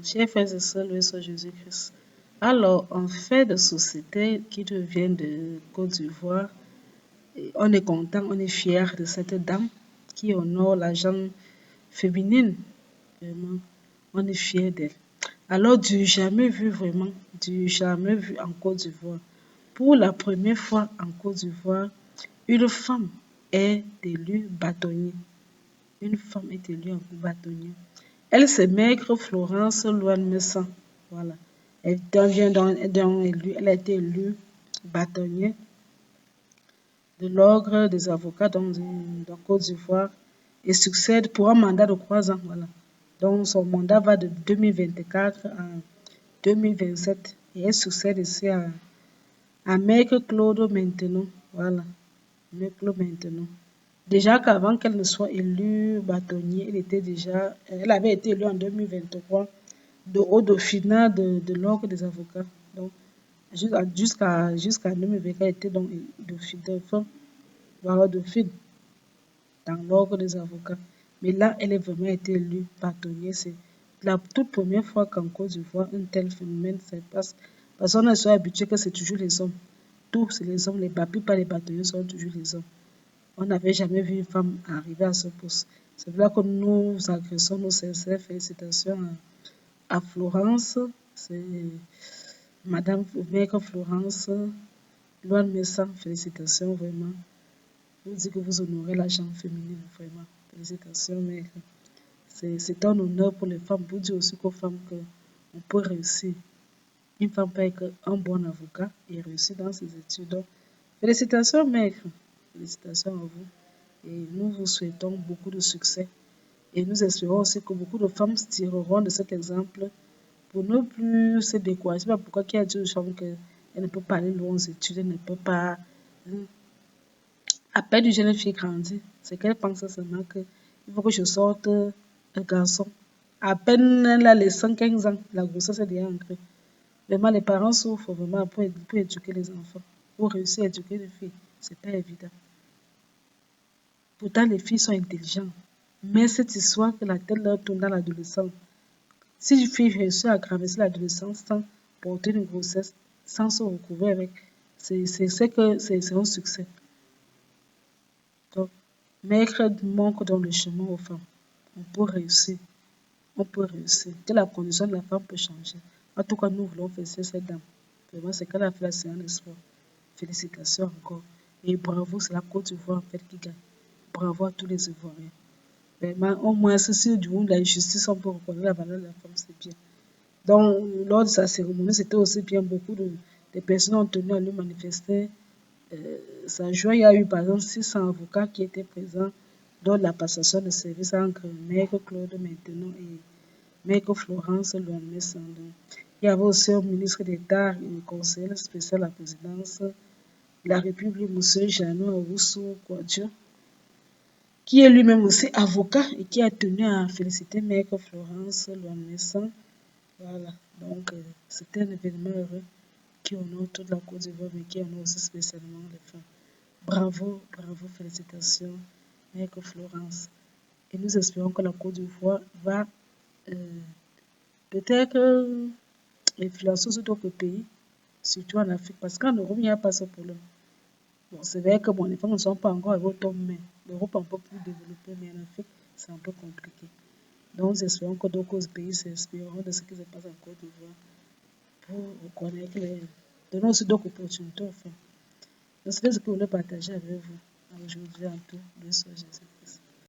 Chers frères et sœurs, loué soit Jésus-Christ. Alors, en fait de société qui nous vient de Côte d'Ivoire, on est content, on est fier de cette dame qui honore la gente féminine. Vraiment, on est fier d'elle. Alors, du jamais vu vraiment, du jamais vu en Côte d'Ivoire. Pour la première fois en Côte d'Ivoire, une femme est élue bâtonnier. Une femme est élue en bâtonnier. Elle, c'est Maître Florence Louane-Messan. Voilà. Elle a été élue bâtonnier de l'ordre des avocats dans Côte d'Ivoire et succède pour un mandat de 3 ans. Voilà. Donc, son mandat va de 2024 à 2027 et elle succède ici à Maître Claude Maintenon. Voilà. Maître Claude Maintenon. Déjà qu'avant qu'elle ne soit élue bâtonnier, elle avait été élue en 2023 au dauphinat de l'ordre des avocats. Donc, jusqu'à 2024, elle était donc dauphine dans l'ordre des avocats. Mais là, elle est vraiment été élue bâtonnier. C'est la toute première fois qu'en Côte d'Ivoire, un tel phénomène se passe. Parce qu'on est habitué que c'est toujours les hommes. Tous, c'est les hommes. La plupart des bâtonniers sont toujours les hommes. On n'avait jamais vu une femme arriver à ce poste. C'est là que nous agressons nos sincères félicitations à Florence. C'est Madame Maître Florence Louane-Messan. Félicitations vraiment. Je vous dis que vous honorez la gente féminine, vraiment. Félicitations, Maître. C'est un honneur pour les femmes. Vous dire aussi qu'aux femmes qu'on peut réussir. Une femme peut être un bon avocat et réussir dans ses études. Donc, félicitations, Maître. Félicitations à vous. Et nous vous souhaitons beaucoup de succès. Et nous espérons aussi que beaucoup de femmes se tireront de cet exemple pour ne plus se décourager. Je ne sais pas pourquoi qui a dit aux femmes qu'elle ne peut pas aller loin aux études, elle ne peut pas. À peine une jeune fille grandit, c'est qu'elle pense seulement qu'il faut que je sorte un garçon. À peine elle a les 115 ans, la grossesse est déjà ancrée. Vraiment, les parents souffrent vraiment pour éduquer les enfants. Pour réussir à éduquer les filles, c'est pas évident. Pourtant, les filles sont intelligentes. Mais cette histoire que la tête leur tourne dans l'adolescence. Si une fille réussit à traverser l'adolescence sans porter une grossesse, sans se recouvrir avec, c'est un succès. Donc, Maître manque dans le chemin aux femmes. On peut réussir. On peut réussir. Que la condition de la femme peut changer. En tout cas, nous voulons féliciter cette dame. Vraiment, c'est qu'elle a fait, c'est un espoir. Félicitations encore. Et bravo, c'est la Côte d'Ivoire en fait qui gagne. Bravo à tous les Ivoiriens. Vraiment, au moins, si du monde de la justice, on peut reconnaître la valeur de la femme, c'est bien. Donc, lors de sa cérémonie, c'était aussi bien. Beaucoup de personnes ont tenu à lui manifester sa joie. Il y a eu par exemple 600 avocats qui étaient présents lors de la passation de service entre Maître Claude Maintenon et Maître Florence Louane-Messan. Il y avait aussi un ministre d'État, un conseiller spécial à la présidence de la République, M. Jeannot Owusu Kwadjo, qui est lui-même aussi avocat et qui a tenu à féliciter Maître Florence Louane-Messan. Voilà, donc c'était un événement heureux qui honore toute la Côte d'Ivoire, mais qui honore aussi spécialement les femmes. Bravo, bravo, félicitations, Maître Florence. Et nous espérons que la Côte d'Ivoire va peut-être influencer sur d'autres pays, surtout en Afrique, parce qu'en Europe, il n'y a pas ce problème. Bon, c'est vrai que les femmes ne sont pas encore arrivées au top, mais l'Europe est un peu plus développée, mais en Afrique, c'est un peu compliqué. Donc, nous espérons que d'autres pays s'inspireront de ce qui se passe en Côte d'Ivoire pour reconnaître donner aussi d'autres opportunités aux femmes. Donc, c'est ce que je voulais partager avec vous aujourd'hui en tout. Bien sûr, Jésus-Christ.